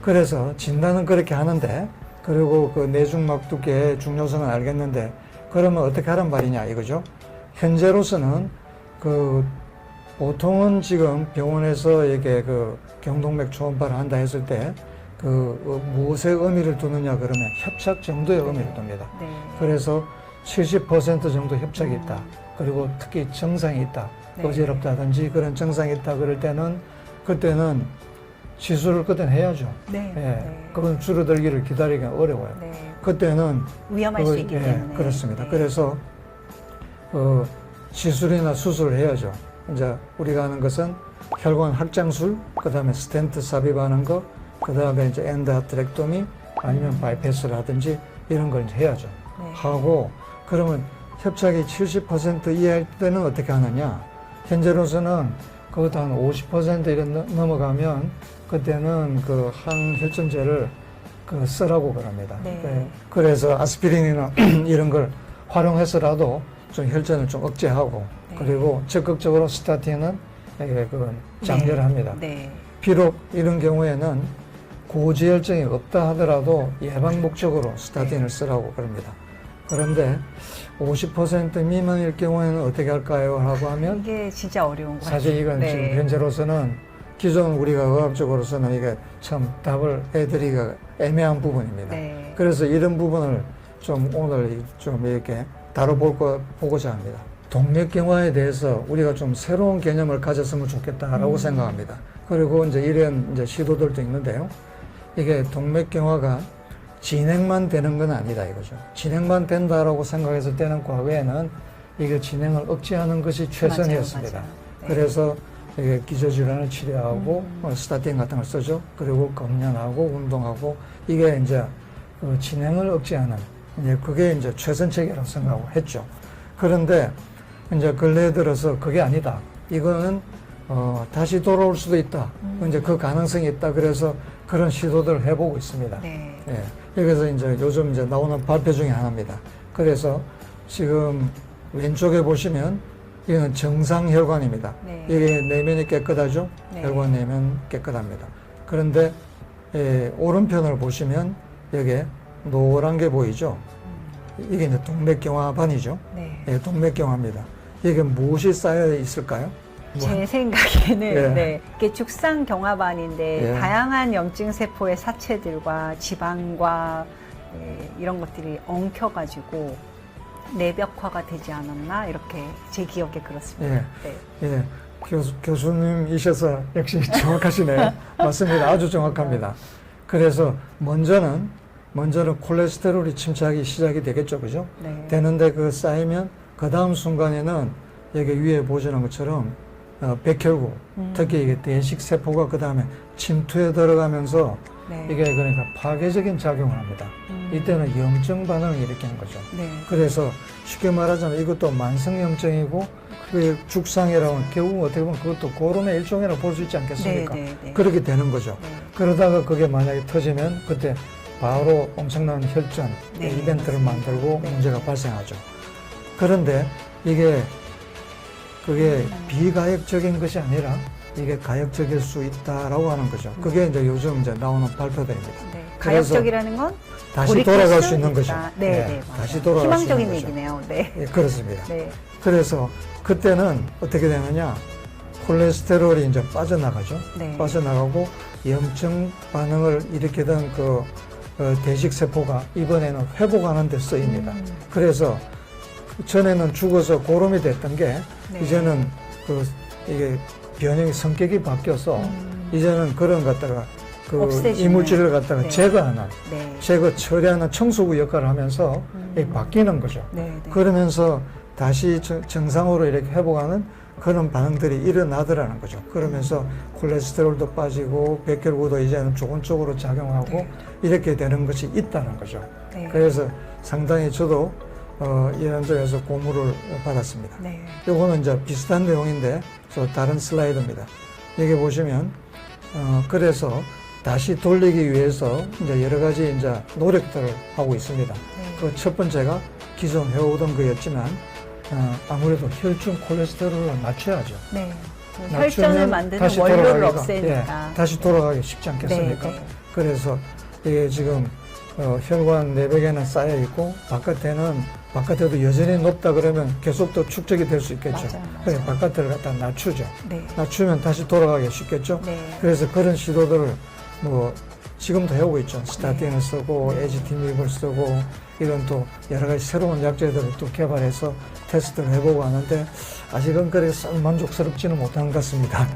그래서 진단은 그렇게 하는데, 그리고 그 내중막 두께의 중요성은 알겠는데, 그러면 어떻게 하란 말이냐 이거죠. 현재로서는 그 보통은 지금 병원에서 이게 그 경동맥 초음파를 한다 했을 때 그 무엇에 의미를 두느냐 그러면 협착 정도의 의미를 둡니다. 네. 그래서 70% 정도 협착이 있다. 그리고 특히 증상이 있다. 네. 어지럽다든지 그런 증상이 있다 그럴 때는 그때는 시술을 그때는 해야죠. 네. 예, 네. 그건 줄어들기를 기다리기가 어려워요. 네. 그때는 위험할 수 있기 때문에. 그렇습니다. 네. 그래서 시술이나 수술을 해야죠. 이제 우리가 하는 것은 혈관 확장술, 그 다음에 스텐트 삽입하는 거, 그 다음에 이제 엔도아트렉토미 아니면 바이패스를 하든지 이런 걸 이제 해야죠. 네. 하고 그러면 협착이 70% 이하일 때는 어떻게 하느냐? 현재로서는 그것도 한 50% 이런 넘어가면 그때는 그 항혈전제를 그 쓰라고 그럽니다. 네. 그래서 아스피린이나 이런 걸 활용해서라도 좀 혈전을 좀 억제하고 네. 그리고 적극적으로 스타틴은 그건 장렬합니다. 네. 비록 이런 경우에는 고지혈증이 없다 하더라도 예방 목적으로 스타틴을 쓰라고 그럽니다. 그런데 50% 미만일 경우에는 어떻게 할까요? 하고 하면 이게 진짜 어려운 거예요. 사실 이건 네. 지금 현재로서는 기존 우리가 의학적으로서는 이게 참 답을 해드리기가 애매한 부분입니다. 네. 그래서 이런 부분을 좀 오늘 좀 이렇게 다뤄보고자 합니다. 동맥경화에 대해서 우리가 좀 새로운 개념을 가졌으면 좋겠다라고 생각합니다. 그리고 이제 이런 이제 시도들도 있는데요. 이게 동맥경화가 진행만 되는 건 아니다 이거죠. 진행만 된다라고 생각했을 때는 과거에는 이게 진행을 억제하는 것이 최선이었습니다. 맞아요. 네. 그래서 이게 기저질환을 치료하고 스타틴 같은 걸 쓰죠. 그리고 검연하고 운동하고 이게 이제 그 진행을 억제하는 이제 그게 이제 최선책이라고 생각하고 했죠. 그런데 이제 근래에 들어서 그게 아니다. 이거는 다시 돌아올 수도 있다. 이제 그 가능성이 있다. 그래서 그런 시도들을 해보고 있습니다. 네. 예. 그래서 이제 요즘 이제 나오는 발표 중에 하나입니다. 그래서 지금 왼쪽에 보시면 이거는 정상 혈관입니다. 네. 이게 내면이 깨끗하죠? 네. 혈관 내면 깨끗합니다. 그런데 오른편을 보시면 여기에 노란 게 보이죠? 이게 이제 동맥경화반이죠? 네. 예, 동맥경화입니다. 이게 무엇이 쌓여 있을까요? 제 생각에는 예. 네, 이게 죽상경화반인데 예. 다양한 염증 세포의 사체들과 지방과 이런 것들이 엉켜가지고 내벽화가 되지 않았나 이렇게 제 기억에 그렇습니다. 예. 네. 예, 교수님이셔서 역시 정확하시네요. 맞습니다. 아주 정확합니다. 그래서 먼저는 콜레스테롤이 침착이 시작이 되겠죠, 그죠? 네. 되는데 그 쌓이면 그 다음 순간에는 여기 위에 보시는 것처럼 백혈구, 특히 이게 대식 세포가 그 다음에 침투에 들어가면서 네. 이게 그러니까 파괴적인 작용을 합니다. 이때는 염증 반응을 일으키는 거죠. 네. 그래서 쉽게 말하자면 이것도 만성염증이고 그 죽상이라고는 결국 어떻게 보면 그것도 고름의 일종이라고 볼 수 있지 않겠습니까? 네, 네, 네. 그렇게 되는 거죠. 네. 그러다가 그게 만약에 터지면 그때 바로 엄청난 혈전 네, 이벤트를 맞습니다. 만들고 네. 문제가 발생하죠. 그런데 그게 비가역적인 것이 아니라 이게 가역적일 수 있다라고 하는 거죠. 그게 이제 요즘 이제 나오는 발표들입니다. 네. 그래서 가역적이라는 건 다시 돌이킬 돌아갈 수 수 있는 거죠. 있다. 네, 예, 네, 다시 맞아요. 돌아갈 수 희망적인 있는 거죠. 얘기네요. 네. 예, 그렇습니다. 네. 그래서 그때는 어떻게 되느냐? 콜레스테롤이 이제 빠져나가죠. 네. 빠져나가고 염증 반응을 일으키던 그 대식 세포가 이번에는 회복하는 데 쓰입니다. 그래서 전에는 죽어서 고름이 됐던 게 네. 이제는 이게 변형이 성격이 바뀌어서 이제는 그런 갖다가 그 없애주는. 이물질을 갖다가 네. 제거하는 네. 제거 처리하는 청소부 역할을 하면서 이게 바뀌는 거죠. 네. 네. 그러면서 다시 정상으로 이렇게 회복하는 그런 반응들이 일어나더라는 거죠. 그러면서 콜레스테롤도 빠지고 백혈구도 이제는 좋은 쪽으로 작용하고 네. 이렇게 되는 것이 있다는 거죠. 네. 그래서 상당히 저도 이런 점에서 고무를 받았습니다. 네. 요거는 이제 비슷한 내용인데 저 다른 슬라이드입니다. 여기 보시면 그래서 다시 돌리기 위해서 이제 여러 가지 이제 노력들을 하고 있습니다. 네. 그 첫 번째가 기존 해오던 거였지만 아무래도 혈중 콜레스테롤을 낮춰야죠. 네. 혈전을 만드는 다시 원료를 돌아가기가, 없애니까. 예, 다시 돌아가기 쉽지 않겠습니까? 네, 네. 그래서 이게 지금 혈관 내벽에는 쌓여 있고 바깥에도 여전히 높다 그러면 계속 또 축적이 될 수 있겠죠. 맞아요. 그래서 바깥을 갖다 낮추죠. 네. 낮추면 다시 돌아가기 쉽겠죠. 네. 그래서 그런 시도들을 뭐 지금도 해오고 있죠. 스타틴을 쓰고 에지티닙을 쓰고 이런 또 여러 가지 새로운 약제들을 또 개발해서 테스트를 해보고 하는데 아직은 그렇게 썩 만족스럽지는 못한 것 같습니다.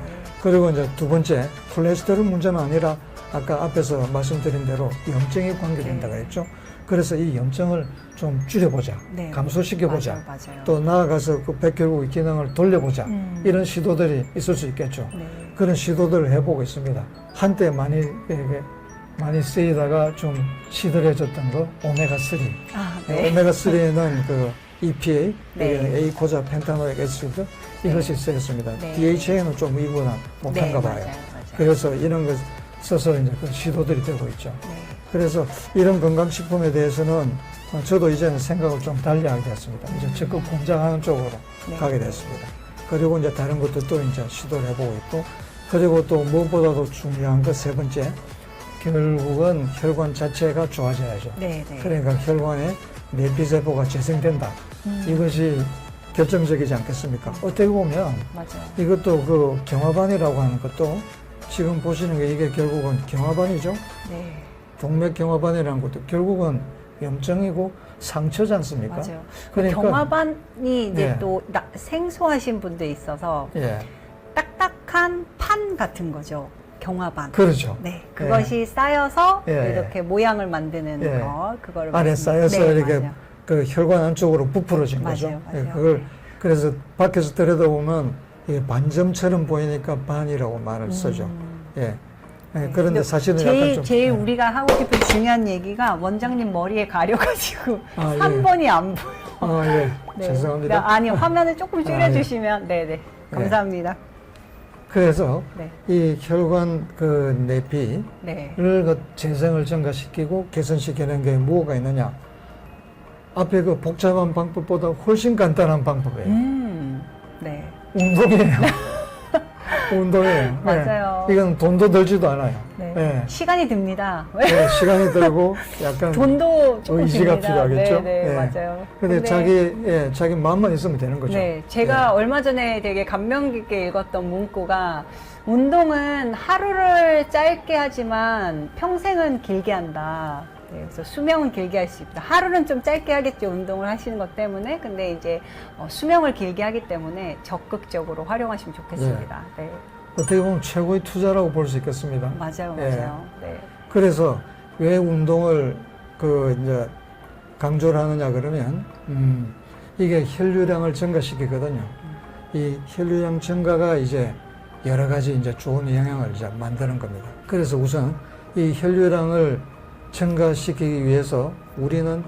그리고 이제 두 번째, 콜레스테롤 문제는 아니라 아까 앞에서 말씀드린 대로 염증이 관계된다고 했죠. 그래서 이 염증을 좀 줄여보자, 네. 감소시켜보자, 맞아요. 또 나아가서 그 백혈구의 기능을 돌려보자, 이런 시도들이 있을 수 있겠죠. 네. 그런 시도들을 해보고 있습니다. 한때 많이 쓰이다가 좀 시들해졌던 거 오메가3. 아, 네. 오메가3는 그 EPA, 네. 에이코자 펜타노익 애시드 이것이 쓰였습니다. 네. DHA는 좀 이거나 못한가 봐요. 맞아요. 그래서 이런 것 써서 이제 그 시도들이 되고 있죠. 네. 그래서 이런 건강식품에 대해서는 저도 이제는 생각을 좀 달리 하게 됐습니다. 이제 적극 공장하는 쪽으로 네. 가게 됐습니다. 그리고 이제 다른 것도 이제 시도를 해보고 있고, 그리고 또 무엇보다도 중요한 것 세 번째, 결국은 혈관 자체가 좋아져야죠. 네, 네. 그러니까 혈관에 내피세포가 재생된다. 이것이 결정적이지 않겠습니까? 어떻게 보면 맞아요. 이것도 그 경화반이라고 하는 것도 지금 보시는 게 이게 결국은 경화반이죠. 네. 동맥 경화반이라는 것도 결국은 염증이고 상처지 않습니까? 맞아요. 그러니까 경화반이 이제 네. 또 생소하신 분도 있어서 예, 딱딱한 판 같은 거죠. 경화반. 그렇죠. 네, 그것이 쌓여서 예. 이렇게 모양을 만드는 예. 거, 그거를 안에 쌓여서 네, 이렇게 맞아요. 그 혈관 안쪽으로 부풀어진 맞아요, 거죠. 맞아요. 예, 그걸 네. 그래서 밖에서 들여다보면 이게 반점처럼 보이니까 반이라고 말을 쓰죠. 예. 예, 네. 그런데 근데 사실은 제일, 약간 좀 제일 예. 우리가 하고 싶은 중요한 얘기가 원장님 머리에 가려가지고 아, 예. 3번이 안 보여. 아, 예. 네. 죄송합니다. 아니, 화면을 조금 아, 줄여주시면, 네네. 감사합니다. 그래서 네. 이 혈관 그 내피를 네. 그 재생을 증가시키고 개선시키는 게 뭐가 있느냐? 앞에 그 복잡한 방법보다 훨씬 간단한 방법이에요. 네. 운동이에요. 운동이에요. 맞아요. 네. 이건 돈도 들지도 않아요. 네. 네. 시간이 듭니다. 네, 시간이 들고 약간 돈도 조금 의지가 듭니다. 필요하겠죠. 네, 네, 네. 맞아요. 근데 자기 마음만 있으면 되는 거죠. 네, 제가 얼마 전에 되게 감명 깊게 읽었던 문구가 운동은 하루를 짧게 하지만 평생은 길게 한다. 네, 그래서 수명은 길게 할 수 있다. 하루는 좀 짧게 하겠죠, 운동을 하시는 것 때문에. 근데 이제 수명을 길게 하기 때문에 적극적으로 활용하시면 좋겠습니다. 네, 어떻게 보면 최고의 투자라고 볼 수 있겠습니다. 맞아요, 네. 맞아요. 네. 그래서 왜 운동을 이제 강조를 하느냐 그러면 이게 혈류량을 증가시키거든요. 이 혈류량 증가가 이제 여러 가지 이제 좋은 영향을 이제 만드는 겁니다. 그래서 우선 이 혈류량을 증가시키기 위해서 우리는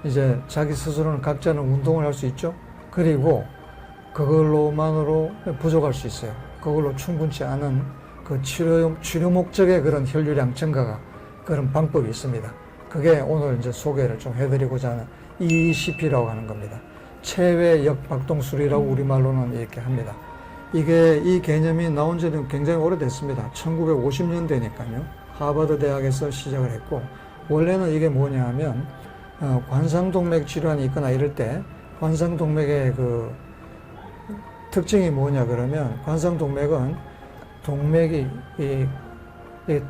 이제 자기 스스로는 각자는 운동을 할 수 있죠. 그리고 그걸로만으로 부족할 수 있어요. 그걸로 충분치 않은 그 치료 목적의 그런 혈류량 증가가 그런 방법이 있습니다. 그게 오늘 이제 소개를 좀 해드리고자 하는 ECP라고 하는 겁니다. 체외 역박동술이라고 우리말로는 이렇게 합니다. 이 개념이 나온 지는 굉장히 오래됐습니다. 1950년대니까요. 하버드 대학에서 시작을 했고, 원래는 이게 뭐냐 하면, 관상동맥 질환이 있거나 이럴 때, 관상동맥의 그 특징이 뭐냐 그러면, 관상동맥은 동맥이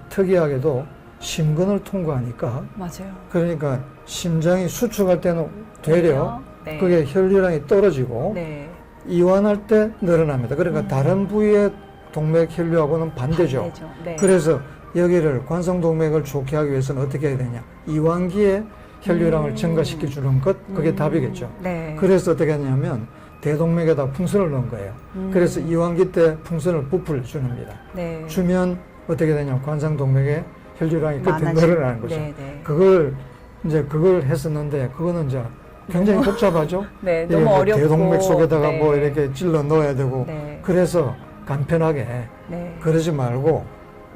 특이하게도 심근을 통과하니까, 맞아요. 그러니까 심장이 수축할 때는 되려 네. 그게 혈류량이 떨어지고, 네. 이완할 때 늘어납니다. 그러니까 다른 부위의 동맥 혈류하고는 반대죠. 네. 그래서 여기를 관성동맥을 좋게 하기 위해서는 어떻게 해야 되냐? 이완기에 혈류량을 증가시켜 주는 것, 그게 답이겠죠. 네. 그래서 어떻게 하냐면 대동맥에다 풍선을 넣은 거예요. 그래서 이완기 때 풍선을 부풀 주는니다. 네. 주면 어떻게 되냐? 관상동맥의 혈류량이 그때 늘어나는 거죠. 네, 네. 그걸 했었는데 그거는 이제 굉장히 복잡하죠. 네, 너무 어렵고 대동맥 속에다가 네. 뭐 이렇게 찔러 넣어야 되고 네. 그래서 간편하게 네. 그러지 말고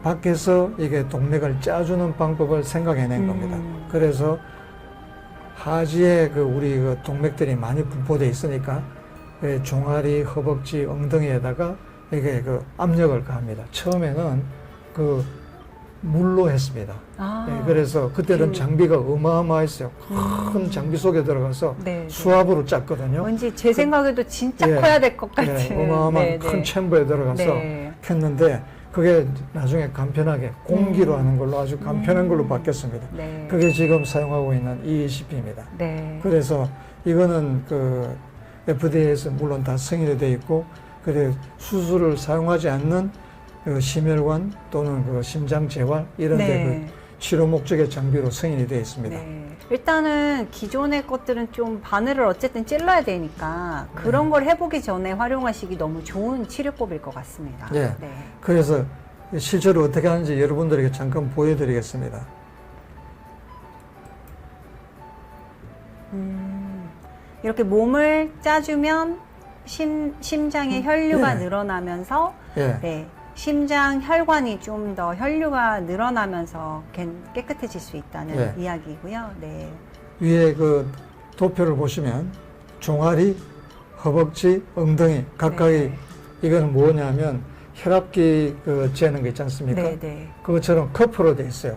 밖에서 이게 동맥을 짜주는 방법을 생각해낸 겁니다. 그래서 하지에 우리 동맥들이 많이 분포되어 있으니까 종아리, 허벅지, 엉덩이에다가 이게 그 압력을 가합니다. 처음에는 그 물로 했습니다. 아, 예, 그래서 그때는 그- 장비가 어마어마했어요. 큰 장비 속에 들어가서 네, 네. 수압으로 짰거든요. 왠지 제 생각에도 진짜 예, 커야 될 것 같은. 예, 어마어마한 네, 큰 네. 챔버에 들어가서 네. 했는데 그게 나중에 간편하게 공기로 하는 걸로 아주 간편한 걸로 바뀌었습니다. 네. 그게 지금 사용하고 있는 E20입니다. 네. 그래서 이거는 그 FDA에서 물론 다 승인이 돼 있고, 그래 수술을 사용하지 않는 그 심혈관 또는 그 심장 재활 이런 데 네. 그 치료 목적의 장비로 승인이 되어 있습니다. 네. 일단은 기존의 것들은 좀 바늘을 어쨌든 찔러야 되니까 그런 걸 해보기 전에 활용하시기 너무 좋은 치료법일 것 같습니다. 예. 네. 그래서 실제로 어떻게 하는지 여러분들에게 잠깐 보여드리겠습니다. 이렇게 몸을 짜주면 심장의 혈류가 예. 늘어나면서 예. 네, 심장 혈관이 좀 더 혈류가 늘어나면서 깨끗해질 수 있다는 예. 이야기고요. 네. 위에 그 도표를 보시면 종아리, 허벅지, 엉덩이 가까이 네. 이거는 뭐냐면 혈압기 그 재는 거 있지 않습니까? 네, 네. 그것처럼 커프로 돼 있어요.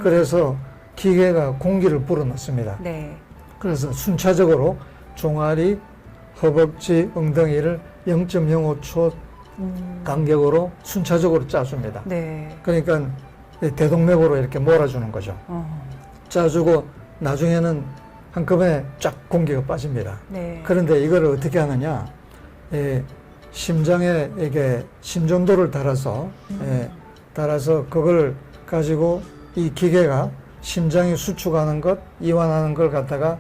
그래서 기계가 공기를 불어넣습니다. 네. 그래서 순차적으로 종아리, 허벅지, 엉덩이를 0.05초 간격으로 순차적으로 짜줍니다. 네. 그러니까 대동맥으로 이렇게 몰아주는 거죠. 짜주고 나중에는 한꺼번에 쫙 공기가 빠집니다. 네. 그런데 이걸 어떻게 하느냐? 심장에 이게 심전도를 달아서 그걸 가지고 이 기계가 심장이 수축하는 것, 이완하는 걸 갖다가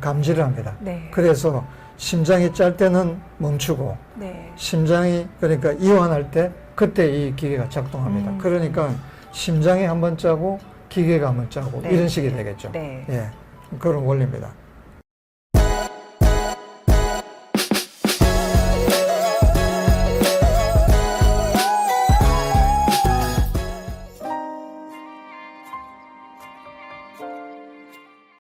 감지를 합니다. 네. 그래서 심장이 짤 때는 멈추고 네. 심장이 그러니까 이완할 때 그때 이 기계가 작동합니다. 그러니까 심장이 한번 짜고 기계가 한번 짜고 네. 이런 식이 되겠죠. 네. 예, 그런 원리입니다.